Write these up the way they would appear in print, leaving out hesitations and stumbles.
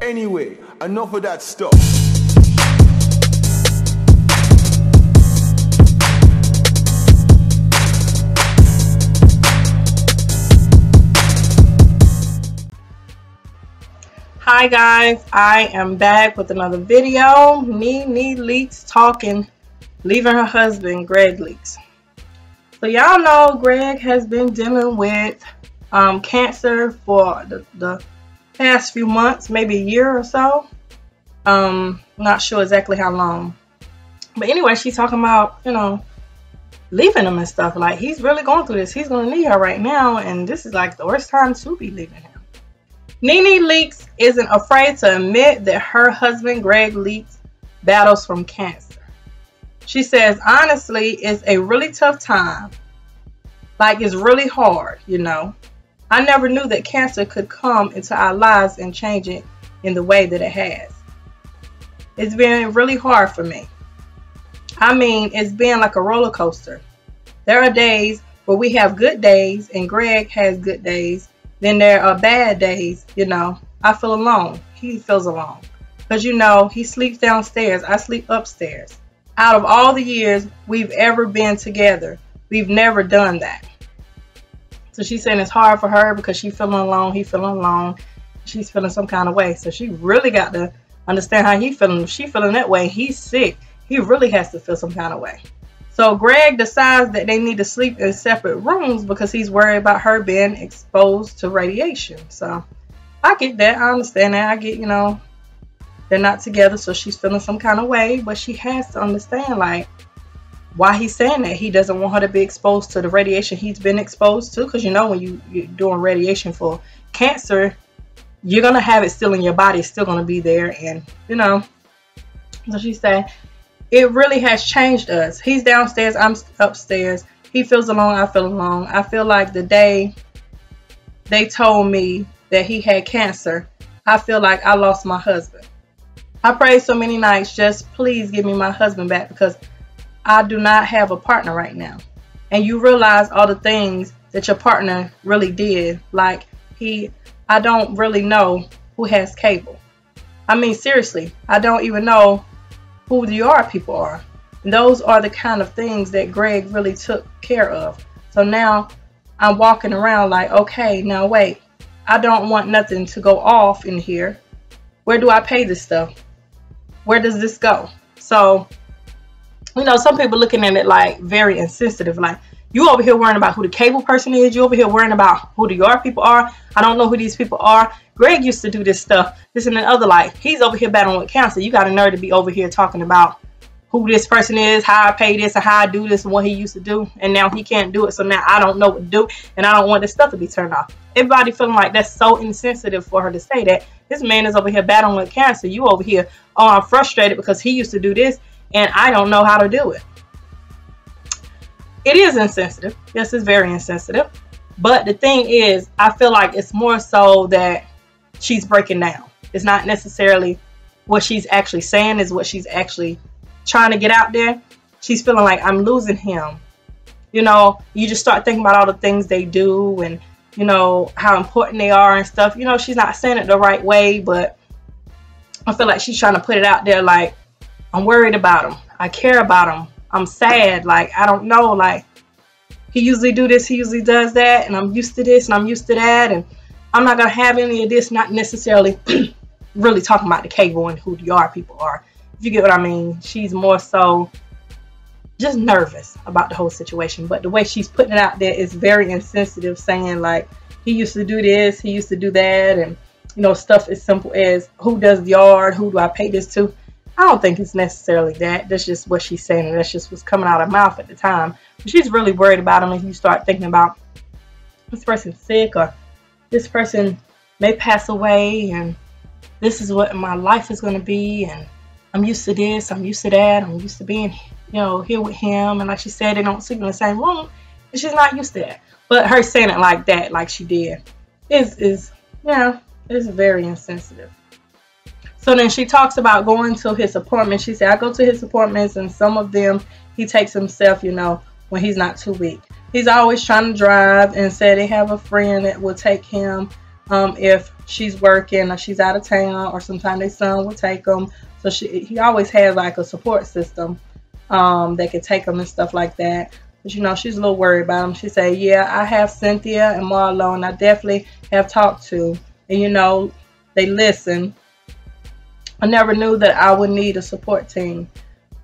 Anyway, enough of that stuff. Hi guys, I am back with another video. NeNe leaks talking, leaving her husband Gregg leaks. So y'all know Gregg has been dealing with cancer for the past few months, maybe a year or so. Not sure exactly how long. But anyway, she's talking about, you know, leaving him and stuff. Like, he's really going through this. He's going to need her right now, and this is like the worst time to be leaving him. NeNe Leakes isn't afraid to admit that her husband Gregg Leakes battles from cancer. She says, honestly, it's a really tough time. Like, it's really hard, you know. I never knew that cancer could come into our lives and change it in the way that it has. It's been really hard for me. I mean, it's been like a roller coaster. There are days where we have good days and Gregg has good days. Then there are bad days, you know. I feel alone. He feels alone. Because, you know, he sleeps downstairs. I sleep upstairs. Out of all the years we've ever been together, we've never done that. So she's saying it's hard for her because she's feeling alone. He's feeling alone. She's feeling some kind of way. So she really got to understand how he's feeling. If she's feeling that way, he's sick. He really has to feel some kind of way. So Gregg decides that they need to sleep in separate rooms because he's worried about her being exposed to radiation. So I get that. I understand that. I get, you know, they're not together, so she's feeling some kind of way. But she has to understand, like, why he's saying that. He doesn't want her to be exposed to the radiation he's been exposed to. Because, you know, when you're doing radiation for cancer, you're going to have it still in your body. It's still going to be there. And, you know, so she said, it really has changed us. He's downstairs, I'm upstairs. He feels alone, I feel alone. I feel like the day they told me that he had cancer, I feel like I lost my husband. I prayed so many nights, just please give me my husband back because I do not have a partner right now. And you realize all the things that your partner really did. Like, I don't really know who has cable. I mean, seriously, I don't even know who the R people are. And those are the kind of things that Gregg really took care of. So now I'm walking around like, okay, now wait, I don't want nothing to go off in here. Where do I pay this stuff? Where does this go? So, you know, some people looking at it like very insensitive. Like, you over here worrying about who the cable person is. You over here worrying about who the R people are. I don't know who these people are. Gregg used to do this stuff, this and the other. Like, he's over here battling with cancer. You got a nerve to be over here talking about who this person is, how I pay this, and how I do this, and what he used to do. And now he can't do it. So now I don't know what to do. And I don't want this stuff to be turned off. Everybody feeling like that's so insensitive for her to say that. This man is over here battling with cancer. You over here, oh, I'm frustrated because he used to do this, and I don't know how to do it. It is insensitive. Yes, it's very insensitive. But the thing is, I feel like it's more so that she's breaking down. It's not necessarily what she's actually saying is what she's actually trying to get out there. She's feeling like, I'm losing him. You know, you just start thinking about all the things they do and, you know, how important they are and stuff. You know, she's not saying it the right way, but I feel like she's trying to put it out there like, I'm worried about him. I care about him. I'm sad. Like, I don't know. Like, he usually do this. He usually does that. And I'm used to this and I'm used to that. And I'm not going to have any of this. Not necessarily really talking about the cable and who the R people are. If you get what I mean. She's more so just nervous about the whole situation. But the way she's putting it out there is very insensitive. Saying like, he used to do this. He used to do that. And, you know, stuff as simple as who does the yard? Who do I pay this to? I don't think it's necessarily that. That's just what she's saying. And that's just what's coming out of her mouth at the time. But she's really worried about him. And you start thinking about this person's sick or this person may pass away. And this is what my life is going to be. And I'm used to this. I'm used to that. I'm used to being, you know, here with him. And like she said, they don't sleep in the same room. And she's not used to that. But her saying it like that, like she did, is very insensitive. So then she talks about going to his appointments. She said, I go to his appointments and some of them he takes himself, you know, when he's not too weak. He's always trying to drive and said they have a friend that will take him if she's working or she's out of town, or sometimes their son will take them. So he always has like a support system that can take them and stuff like that. But you know, she's a little worried about him. She said, yeah, I have Cynthia and Marlon. I definitely have talked to, and you know, they listen. I never knew that I would need a support team,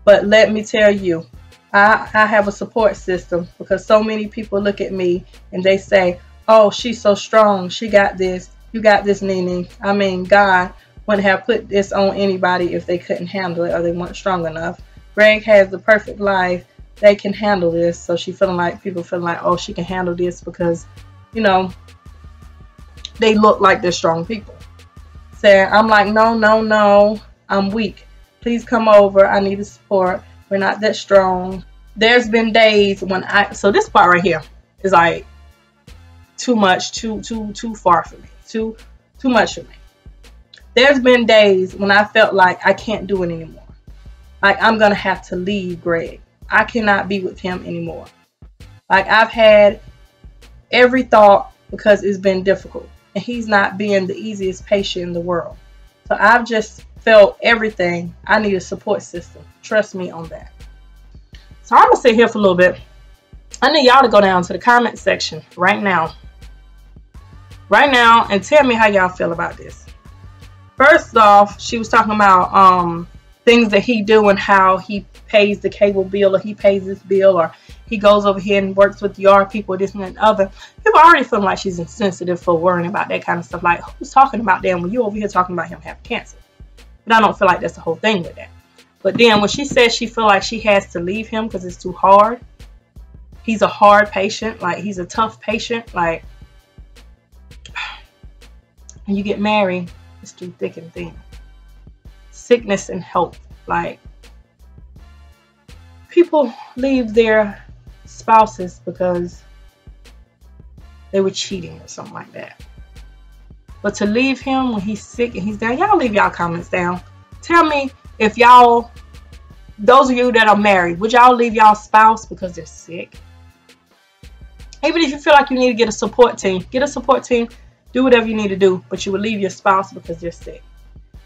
but let me tell you, I have a support system, because so many people look at me and they say, oh, she's so strong, she got this, you got this, NeNe. I mean, God wouldn't have put this on anybody if they couldn't handle it or they weren't strong enough. Gregg has the perfect life, they can handle this. So she feeling like, people feeling like, oh, she can handle this because, you know, they look like they're strong people. Saying, I'm like, no, no, no, I'm weak. Please come over, I need the support. We're not that strong. There's been days when so this part right here is like too much, too far for me, too much for me. There's been days when I felt like I can't do it anymore. Like I'm gonna have to leave Gregg. I cannot be with him anymore. Like I've had every thought, because it's been difficult, and he's not being the easiest patient in the world. So I've just felt everything. I need a support system. Trust me on that. So I'm gonna sit here for a little bit. I need y'all to go down to the comment section right now and tell me how y'all feel about this. First off, she was talking about things that he do and how he pays the cable bill, or he pays this bill, or he goes over here and works with the yard people, this and that and other. People already feeling like she's insensitive for worrying about that kind of stuff. Like, who's talking about that when you over here talking about him having cancer? But I don't feel like that's the whole thing with that. But then when she says she feel like she has to leave him because it's too hard. He's a hard patient. Like, he's a tough patient. Like, when you get married, it's too thick and thin. Sickness and health. Like, people leave their spouses because they were cheating or something like that. But to leave him when he's sick and he's down, y'all leave y'all comments down. Tell me if y'all, those of you that are married, would y'all leave y'all spouse because they're sick? Even if you feel like you need to get a support team, get a support team, do whatever you need to do, but you would leave your spouse because they're sick.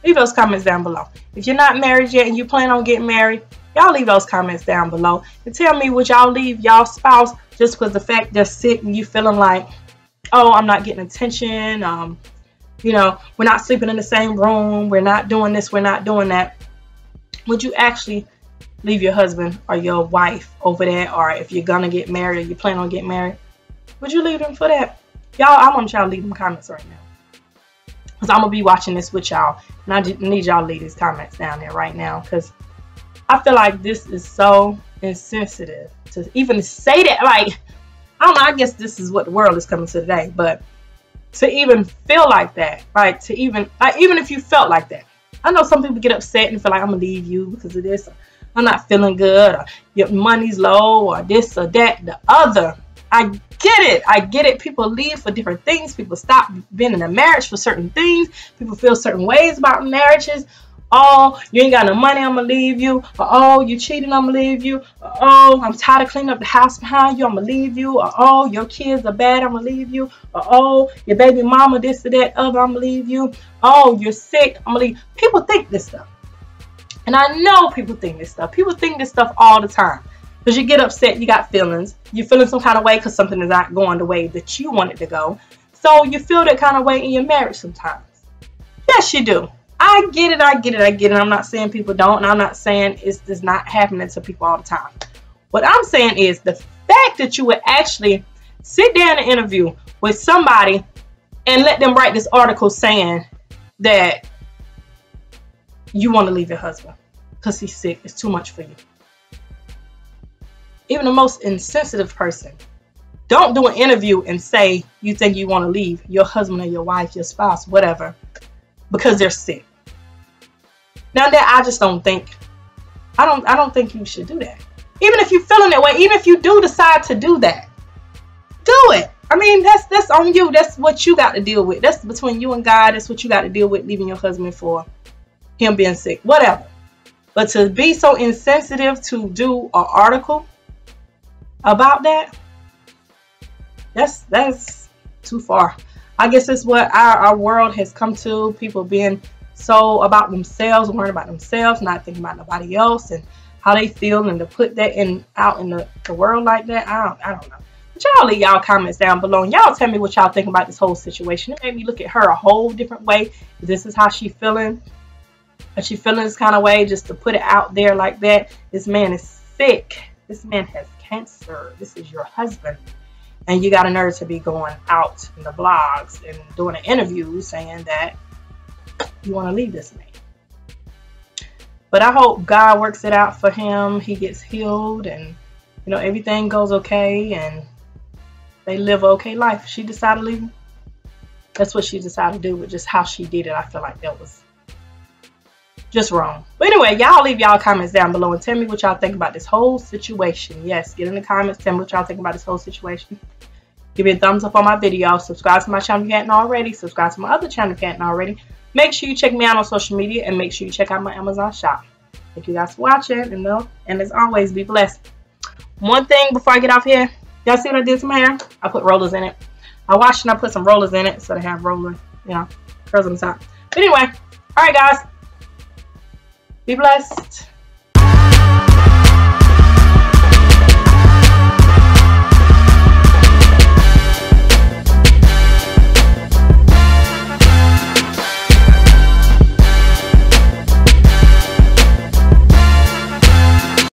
Leave those comments down below. If you're not married yet and you plan on getting married, y'all leave those comments down below. And tell me, would y'all leave y'all spouse just because the fact they're sick and you feeling like, oh, I'm not getting attention, you know, we're not sleeping in the same room, we're not doing this, we're not doing that. Would you actually leave your husband or your wife over there? Or if you're gonna get married or you plan on getting married, would you leave them for that? Y'all, I want y'all to leave them comments right now, because I'm gonna be watching this with y'all, and I just need y'all to leave these comments down there right now, because I feel like this is so insensitive to even say that. Like, I don't know, I guess this is what the world is coming to today, but to even feel like that, like to even, like, even if you felt like that, I know some people get upset and feel like I'm gonna leave you because of this, or I'm not feeling good, or your money's low, or this or that, the other. I get it. People leave for different things. People stop being in a marriage for certain things. People feel certain ways about marriages. Oh, you ain't got no money, I'm gonna leave you. Or, oh, you cheating, I'm gonna leave you. Or, oh, I'm tired of cleaning up the house behind you, I'm gonna leave you. Or, oh, your kids are bad, I'm gonna leave you. Or, oh, your baby mama this or that other, I'm gonna leave you. Oh, you're sick, I'm gonna leave. People think this stuff. And I know people think this stuff. People think this stuff all the time. Because you get upset, you got feelings. You're feeling some kind of way because something is not going the way that you want it to go. So you feel that kind of way in your marriage sometimes. Yes, you do. I get it. I'm not saying people don't, and I'm not saying it's not happening to people all the time. What I'm saying is the fact that you would actually sit down and interview with somebody and let them write this article saying that you want to leave your husband because he's sick. It's too much for you. Even the most insensitive person, don't do an interview and say you think you want to leave your husband or your wife, your spouse, whatever, because they're sick. Now that I just don't think, I don't think you should do that. Even if you're feeling that way, even if you do decide to do that, do it. I mean, that's on you. That's what you got to deal with. That's between you and God. That's what you got to deal with, leaving your husband for him being sick, whatever. But to be so insensitive to do an article about that, that's too far. I guess it's what our world has come to. People being so about themselves, worrying about themselves, not thinking about nobody else and how they feel, and to put that out in the world like that. I don't know. But y'all leave y'all comments down below. And y'all tell me what y'all think about this whole situation. It made me look at her a whole different way. This is how she feeling. Is she feeling this kind of way just to put it out there like that? This man is sick. This man has cancer. This is your husband. And you got a nerve to be going out in the blogs and doing an interview saying that you want to leave this man. But I hope God works it out for him. He gets healed and, you know, everything goes okay and they live an okay life. She decided to leave him. That's what she decided to do, with just how she did it. I feel like that was just wrong. But anyway, y'all leave y'all comments down below and tell me what y'all think about this whole situation. Yes, get in the comments. Tell me what y'all think about this whole situation. Give me a thumbs up on my video. Subscribe to my channel if you hadn't already. Subscribe to my other channel if you hadn't already. Make sure you check me out on social media and make sure you check out my Amazon shop. Thank you guys for watching. And as always, be blessed. One thing before I get off here. Y'all see what I did to my hair? I put rollers in it. I washed and I put some rollers in it so they have roller, you know, curls on the top. But anyway, all right, guys. Be blessed.